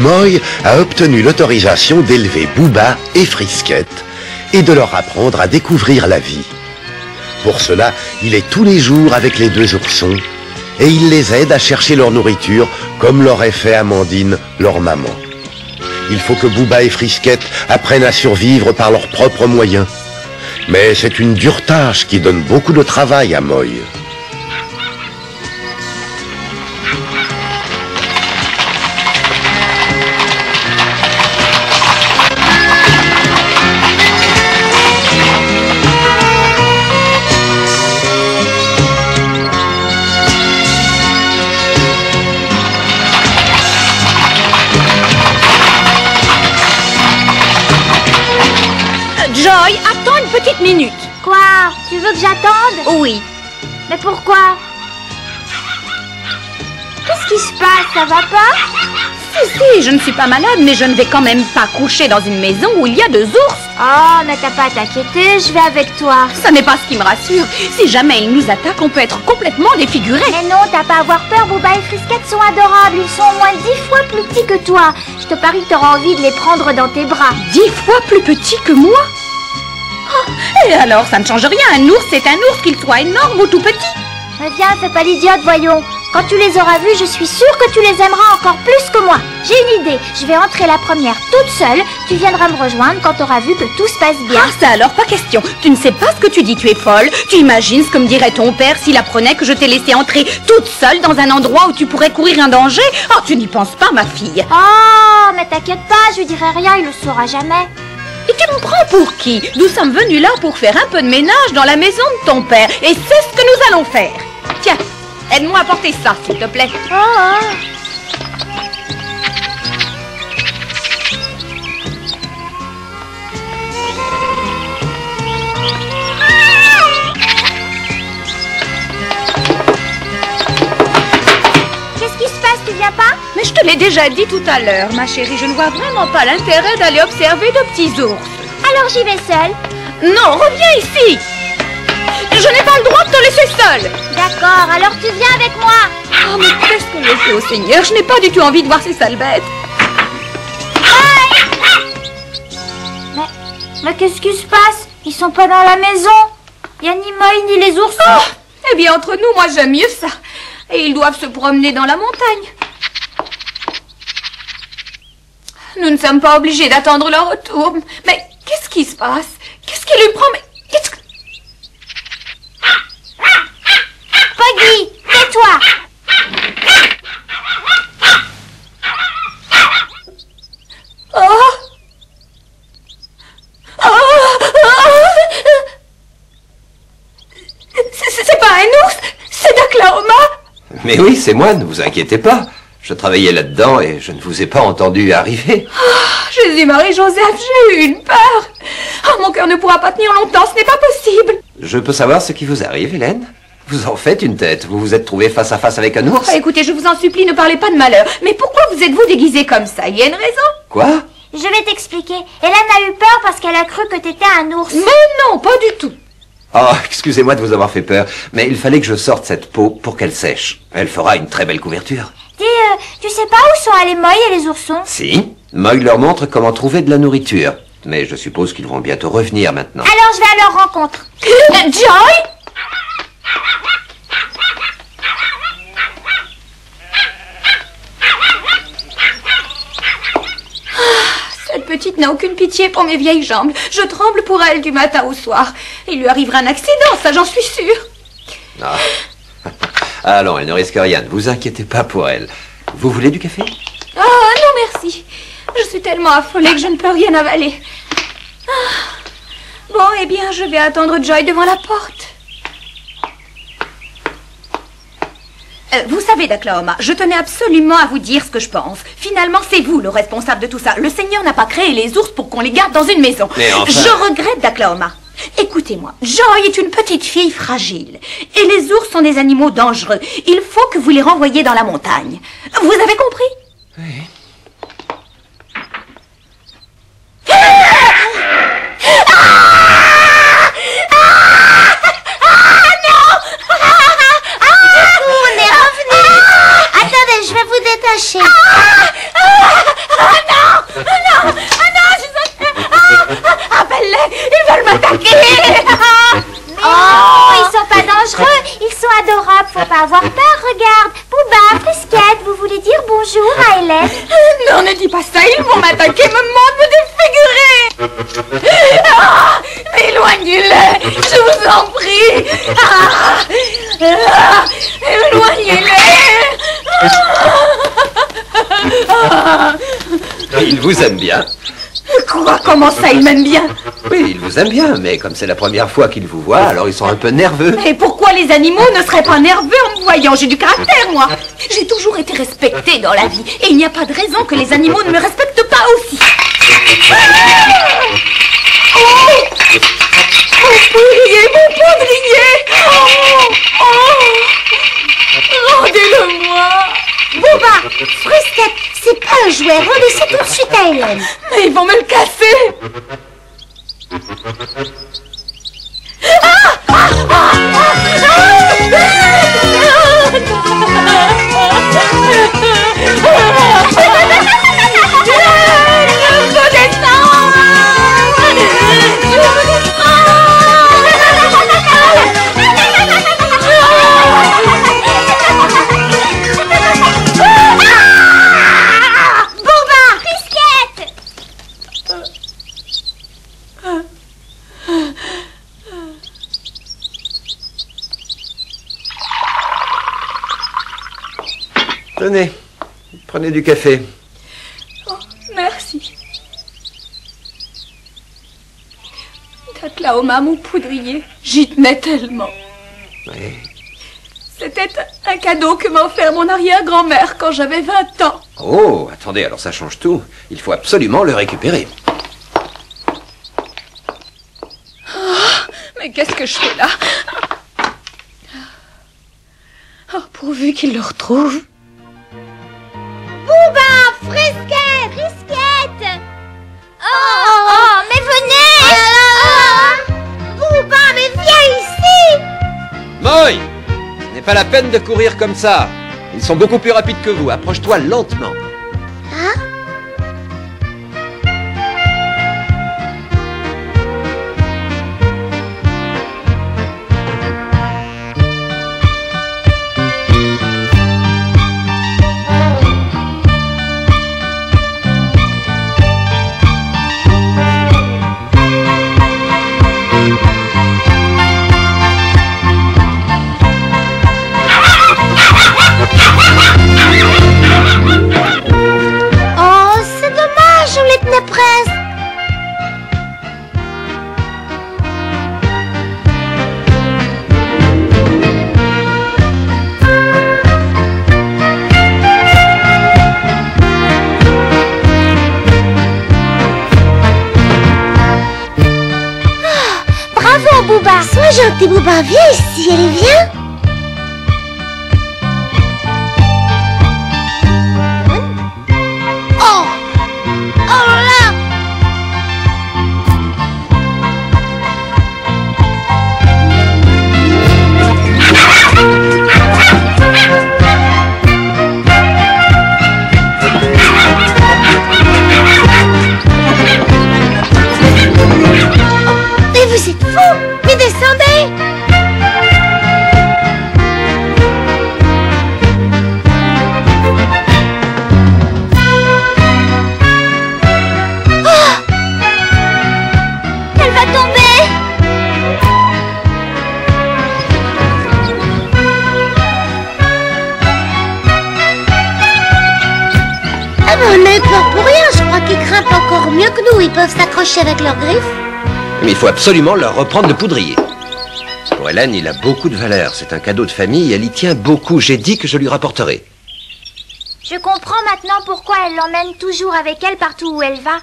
Moy a obtenu l'autorisation d'élever Booba et Frisquette et de leur apprendre à découvrir la vie. Pour cela, il est tous les jours avec les deux oursons et il les aide à chercher leur nourriture comme l'aurait fait Amandine, leur maman. Il faut que Booba et Frisquette apprennent à survivre par leurs propres moyens. Mais c'est une dure tâche qui donne beaucoup de travail à Moy. Joy, attends une petite minute. Quoi? Tu veux que j'attende? Oui. Mais pourquoi? Qu'est-ce qui se passe? Ça va pas? Si, je ne suis pas malade, mais je ne vais quand même pas coucher dans une maison où il y a 2 ours. Oh, mais t'as pas à t'inquiéter, je vais avec toi. Ça n'est pas ce qui me rassure. Si jamais ils nous attaquent, on peut être complètement défigurés. Mais non, t'as pas à avoir peur, Booba et Frisquette sont adorables. Ils sont au moins 10 fois plus petits que toi. Je te parie que t'auras envie de les prendre dans tes bras. 10 fois plus petits que moi? Oh, et alors, ça ne change rien. Un ours, c'est un ours, qu'il soit énorme ou tout petit. Mais viens, fais pas l'idiote, voyons. Quand tu les auras vus, je suis sûre que tu les aimeras encore plus que moi. J'ai une idée, je vais entrer la première toute seule. Tu viendras me rejoindre quand tu auras vu que tout se passe bien. Ah, ça alors, pas question. Tu ne sais pas ce que tu dis, tu es folle. Tu imagines ce que me dirait ton père s'il apprenait que je t'ai laissé entrer toute seule dans un endroit où tu pourrais courir un danger? Oh, tu n'y penses pas, ma fille. Oh, mais t'inquiète pas, je lui dirai rien, il le saura jamais. Et tu me prends pour qui? Nous sommes venus là pour faire un peu de ménage dans la maison de ton père. Et c'est ce que nous allons faire. Tiens, aide-moi à porter ça, s'il te plaît. Oh. Qu'est-ce qui se passe, tu viens pas? Mais je te l'ai déjà dit tout à l'heure, ma chérie. Je ne vois vraiment pas l'intérêt d'aller observer de petits ours. Alors j'y vais seule. Non, reviens ici. Je n'ai pas le droit de te laisser seule. D'accord, alors tu viens avec moi. Oh, mais qu'est-ce que je fais au Seigneur? Je n'ai pas du tout envie de voir ces sales bêtes. Mais qu'est-ce qui se passe? Ils sont pas dans la maison. Il n'y a ni Moy ni les ours. Oh, eh bien, entre nous, moi, j'aime mieux ça. Et ils doivent se promener dans la montagne. Nous ne sommes pas obligés d'attendre leur retour. Mais qu'est-ce qui se passe? Qu'est-ce qui lui prend? Mais qu'est-ce que... Poggy, tais-toi. Oh! Oh! C'est pas un ours, c'est Daklaoma. Mais oui, c'est moi, ne vous inquiétez pas. Je travaillais là-dedans et je ne vous ai pas entendu arriver. Oh, Jésus-Marie-Joseph, j'ai eu une peur. Oh, mon cœur ne pourra pas tenir longtemps, ce n'est pas possible. Je peux savoir ce qui vous arrive, Hélène? Vous en faites une tête. Vous vous êtes trouvé face à face avec un ours? Oh, écoutez, je vous en supplie, ne parlez pas de malheur. Mais pourquoi vous êtes-vous déguisé comme ça? Il y a une raison? Quoi? Je vais t'expliquer. Hélène a eu peur parce qu'elle a cru que t'étais un ours. Mais non, pas du tout. Oh, excusez-moi de vous avoir fait peur, mais il fallait que je sorte cette peau pour qu'elle sèche. Elle fera une très belle couverture. Dis, tu sais pas où sont allés Moy et les oursons? Si, Moy leur montre comment trouver de la nourriture. Mais je suppose qu'ils vont bientôt revenir maintenant. Alors je vais à leur rencontre. Joy? Cette petite n'a aucune pitié pour mes vieilles jambes. Je tremble pour elle du matin au soir. Il lui arrivera un accident, ça j'en suis sûre. Ah. Allons, elle ne risque rien, ne vous inquiétez pas pour elle. Vous voulez du café? Ah, non merci. Je suis tellement affolée que je ne peux rien avaler. Ah. Bon, eh bien, je vais attendre Joy devant la porte. Vous savez, Daklaoma, je tenais absolument à vous dire ce que je pense. Finalement, c'est vous le responsable de tout ça. Le Seigneur n'a pas créé les ours pour qu'on les garde dans une maison. Mais enfin... Je regrette, Daklaoma. Écoutez-moi, Joy est une petite fille fragile. Et les ours sont des animaux dangereux. Il faut que vous les renvoyiez dans la montagne. Vous avez compris? Oui. Je vais vous détacher. m'attaquer. Oh, ils sont pas dangereux, ils sont adorables, faut pas avoir peur, regarde. Bouba, Frisquette, vous voulez dire bonjour à Hélène? Non, ne dis pas ça, ils vont m'attaquer, me défigurer. Ah, éloignez-les, je vous en prie. Éloignez-les. Il vous aime bien. Quoi? Comment ça, ils m'aiment bien? Oui, il vous aime bien, mais comme c'est la première fois qu'ils vous voient, alors ils sont un peu nerveux. Et pourquoi les animaux ne seraient pas nerveux en me voyant? J'ai du caractère, moi. J'ai toujours été respectée dans la vie. Et il n'y a pas de raison que les animaux ne me respectent pas aussi. Oh, poudrier, mon poudrier. Rendez-le-moi. Bouba, Frisquette, c'est pas un jouet, rendez ça tout de suite à Hélène. Mais ils vont me le casser. Tenez, prenez du café. Oh, merci. Taklaoma, mon poudrier, j'y tenais tellement. Oui. C'était un cadeau que m'a offert mon arrière-grand-mère quand j'avais 20 ans. Oh, attendez, alors ça change tout. Il faut absolument le récupérer. Oh, mais qu'est-ce que je fais là? Oh, pourvu qu'il le retrouve. Bouba, Frisquette, Frisquette. Oh, mais venez. Bouba, mais viens ici. Moï, ce n'est pas la peine de courir comme ça. Ils sont beaucoup plus rapides que vous. Approche-toi lentement. Hein? Bouba, sois gentil, Bouba, viens ici, allez, viens. Oh, oh là. Mais vous êtes fous! Mais descendez! Oh! Elle va tomber! Ah ben on a eu peur pour rien, je crois qu'ils grimpent encore mieux que nous, ils peuvent s'accrocher avec leurs griffes. Mais il faut absolument leur reprendre le poudrier. Pour Hélène, il a beaucoup de valeur. C'est un cadeau de famille et elle y tient beaucoup. J'ai dit que je lui rapporterai. Je comprends maintenant pourquoi elle l'emmène toujours avec elle partout où elle va.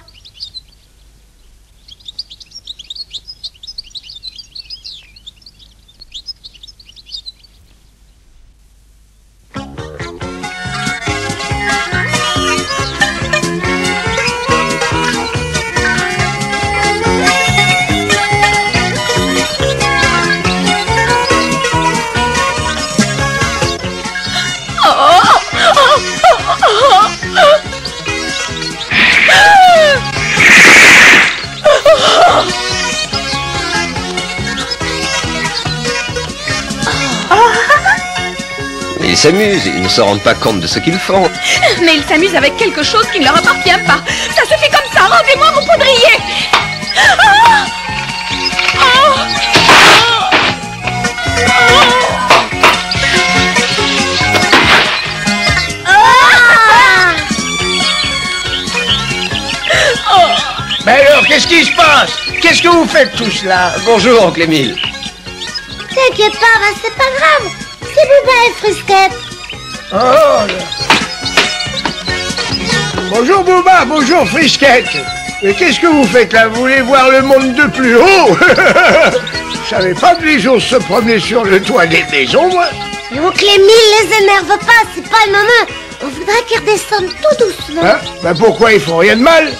s'amusent, ils ne se rendent pas compte de ce qu'ils font. Mais ils s'amusent avec quelque chose qui ne leur appartient pas. Ça se fait comme ça. Rendez-moi mon poudrier. Ah! Ah! Mais alors, qu'est-ce qui se passe? Qu'est-ce que vous faites tous là? Bonjour, oncle Émile. T'inquiète pas, c'est pas grave. C'est Bouba et Frisquette. Oh là. Bonjour Bouba, bonjour Frisquette. Mais qu'est-ce que vous faites là? Vous voulez voir le monde de plus haut? Je savais pas que les ours se promenaient sur le toit des maisons, moi. Oncle Émile, les énerve pas, c'est pas le moment. On voudrait qu'ils redescendent tout doucement. Hein? Ben pourquoi ils font rien de mal?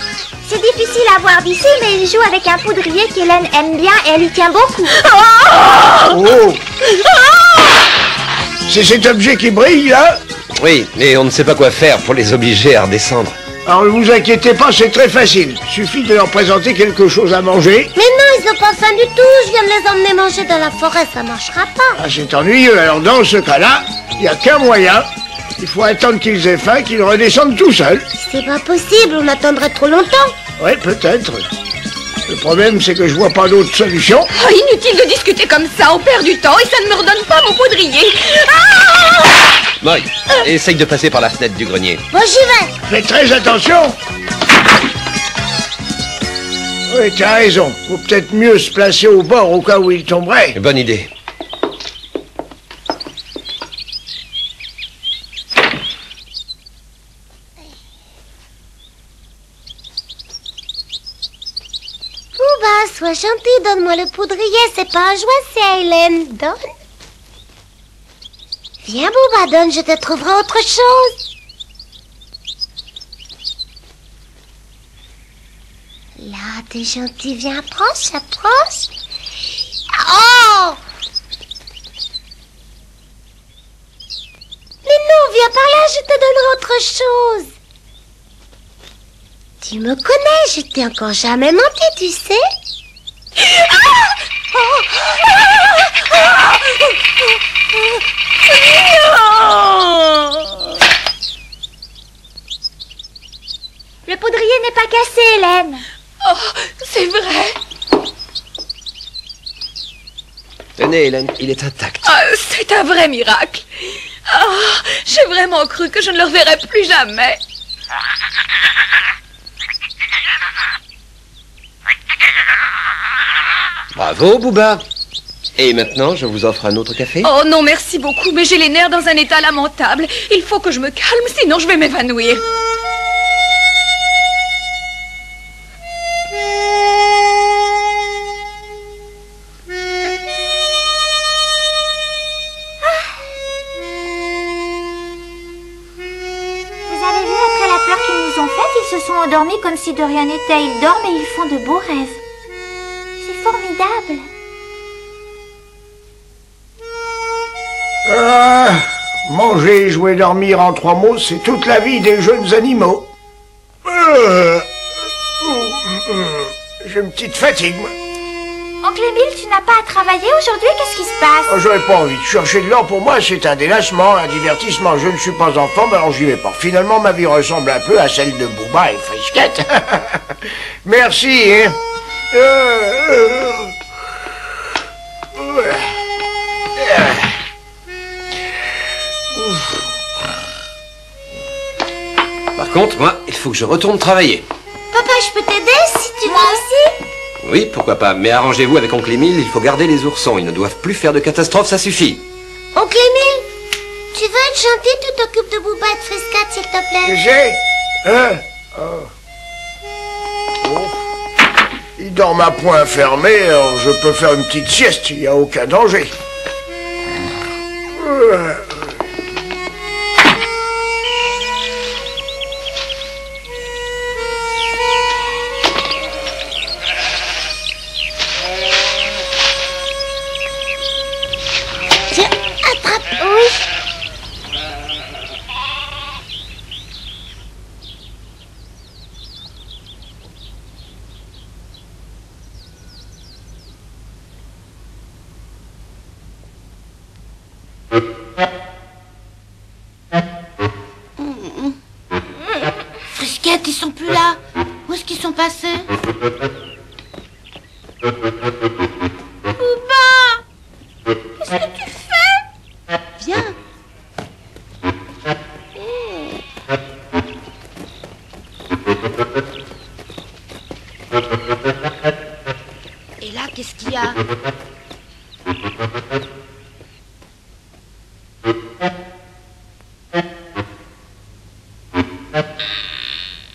C'est difficile à voir d'ici, mais il joue avec un poudrier qu'Hélène aime bien et elle y tient beaucoup. Oh! C'est cet objet qui brille là? Oui, mais on ne sait pas quoi faire pour les obliger à redescendre. Alors ne vous inquiétez pas, c'est très facile. Suffit de leur présenter quelque chose à manger. Mais non, ils ont pas faim du tout. Je viens de les emmener manger dans la forêt, ça marchera pas. Ah, c'est ennuyeux. Alors dans ce cas-là, il n'y a qu'un moyen. Il faut attendre qu'ils aient faim, qu'ils redescendent tout seuls. C'est pas possible, on attendrait trop longtemps. Oui, peut-être. Le problème, c'est que je vois pas d'autre solution. Oh, inutile de discuter comme ça, on perd du temps et ça ne me redonne pas mon poudrier. Ah! Moy, essaye de passer par la fenêtre du grenier. Bon, j'y vais. Faites très attention. Oui, tu as raison. Faut peut-être mieux se placer au bord au cas où il tomberait. Bonne idée. Bouba, sois gentil, donne-moi le poudrier. C'est pas un jouet, c'est à Hélène. Donne. Viens, Bouba, donne, je te trouverai autre chose. Là, t'es gentil, viens, approche, approche. Oh! Mais non, viens par là, je te donnerai autre chose. Tu me connais, je t'ai encore jamais menti, tu sais. Le poudrier n'est pas cassé, Hélène. Oh, c'est vrai. Tenez, Hélène, il est intact. Ah, c'est un vrai miracle. Ah, j'ai vraiment cru que je ne le reverrai plus jamais. Bravo, Bouba. Et maintenant, je vous offre un autre café? Oh non, merci beaucoup, mais j'ai les nerfs dans un état lamentable. Il faut que je me calme, sinon je vais m'évanouir. Vous avez vu, après la peur qu'ils nous ont faite, ils se sont endormis comme si de rien n'était. Ils dorment et ils font de beaux rêves. C'est formidable. Manger, jouer, dormir en 3 mots, c'est toute la vie des jeunes animaux. J'ai une petite fatigue, moi. Oncle Émile, tu n'as pas à travailler aujourd'hui? Qu'est-ce qui se passe? Oh, j'aurais pas envie de chercher de l'or. Pour moi, c'est un délassement, un divertissement. Je ne suis pas en forme, alors j'y vais pas. Finalement, ma vie ressemble un peu à celle de Bouba et Frisquette. Merci, hein. Par contre, moi, il faut que je retourne travailler. Papa, je peux t'aider si tu veux aussi? Oui, pourquoi pas. Mais arrangez-vous avec oncle Émile, il faut garder les oursons. Ils ne doivent plus faire de catastrophes, ça suffit. Oncle Émile, tu veux être gentil? Tu t'occupes de Bouba et de Frisquette, s'il te plaît. J'ai... Hein? Oh. Il dorment à point fermé, alors je peux faire une petite sieste, il n'y a aucun danger. Tiens, attrape, oui.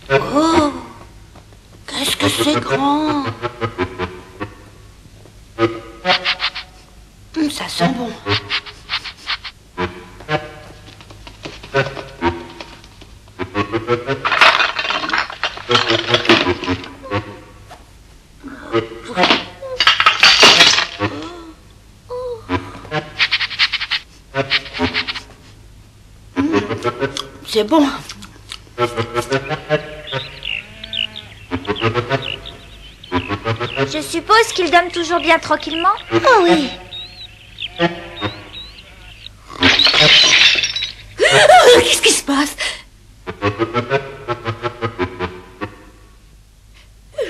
Oh, qu'est-ce que c'est grand. Ça sent bon. C'est bon. Je suppose qu'il donne toujours bien tranquillement. Oh oui. Qu'est-ce qui se passe?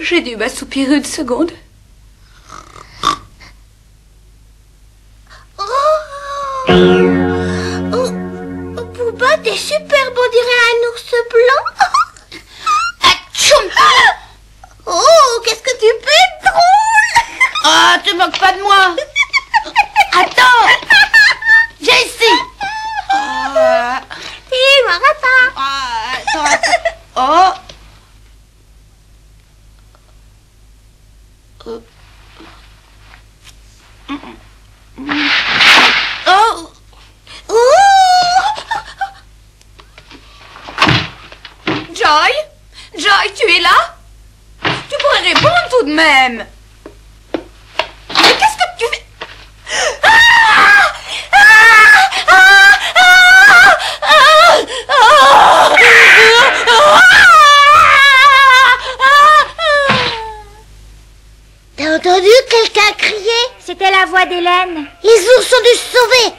J'ai dû m'assoupir une seconde. Bouba, t'es superbe, on dirait un ours blanc. Atchoum! Oh, qu'est-ce que tu fais de drôle. Ah, te moques pas de moi. Attends. Viens ici. Il m'arrête pas. Oh. Oh. Joy? Joy, tu es là? Tu pourrais répondre tout de même. Mais qu'est-ce que tu fais? T'as entendu quelqu'un crier? C'était la voix d'Hélène. Les ours ont dû se sauver.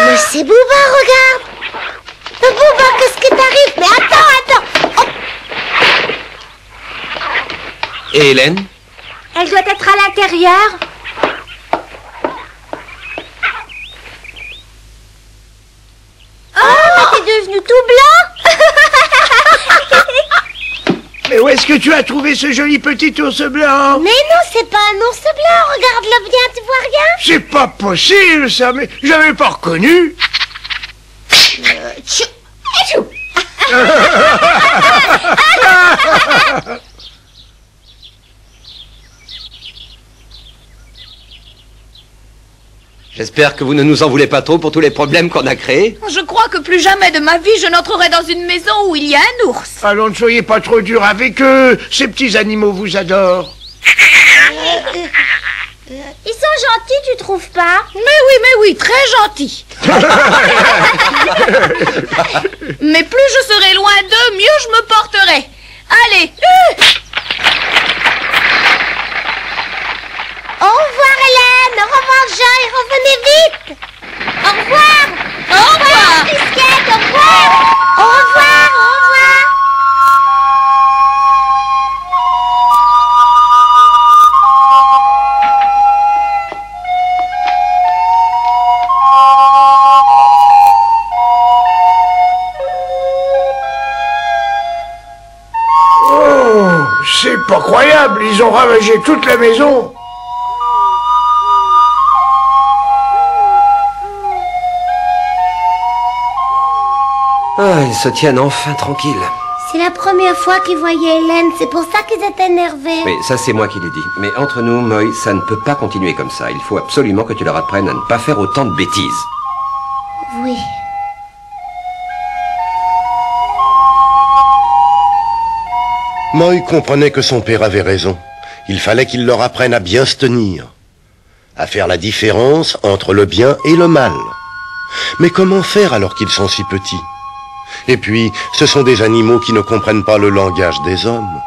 Mais c'est Bouba, regarde. Bouba, qu'est-ce qui t'arrive? Mais attends. Oh. Et Hélène? Elle doit être à l'intérieur. Oh, mais t'es devenu tout blanc. Mais où est-ce que tu as trouvé ce joli petit ours blanc? Mais non, c'est pas un ours blanc. Regarde-le bien, tu vois rien? C'est pas possible, ça, mais j'avais pas reconnu. J'espère que vous ne nous en voulez pas trop pour tous les problèmes qu'on a créés. Je crois que plus jamais de ma vie je n'entrerai dans une maison où il y a un ours. Allons, ne soyez pas trop dur avec eux. Ces petits animaux vous adorent. Ils sont gentils, tu trouves pas? Mais oui, très gentil. Mais plus je serai loin d'eux, mieux je me porterai. Allez. Au revoir, Hélène. Au revoir, Joy. Revenez vite. Au revoir. Au revoir. Frisquette, au revoir. Au revoir, au revoir. Oh, c'est pas croyable. Ils ont ravagé toute la maison. Ah, ils se tiennent enfin tranquilles. C'est la première fois qu'ils voyaient Hélène. C'est pour ça qu'ils étaient énervés. Oui, ça c'est moi qui l'ai dit. Mais entre nous, Moy, ça ne peut pas continuer comme ça. Il faut absolument que tu leur apprennes à ne pas faire autant de bêtises. Oui. Moy comprenait que son père avait raison. Il fallait qu'il leur apprenne à bien se tenir, à faire la différence entre le bien et le mal. Mais comment faire alors qu'ils sont si petits? Et puis, ce sont des animaux qui ne comprennent pas le langage des hommes.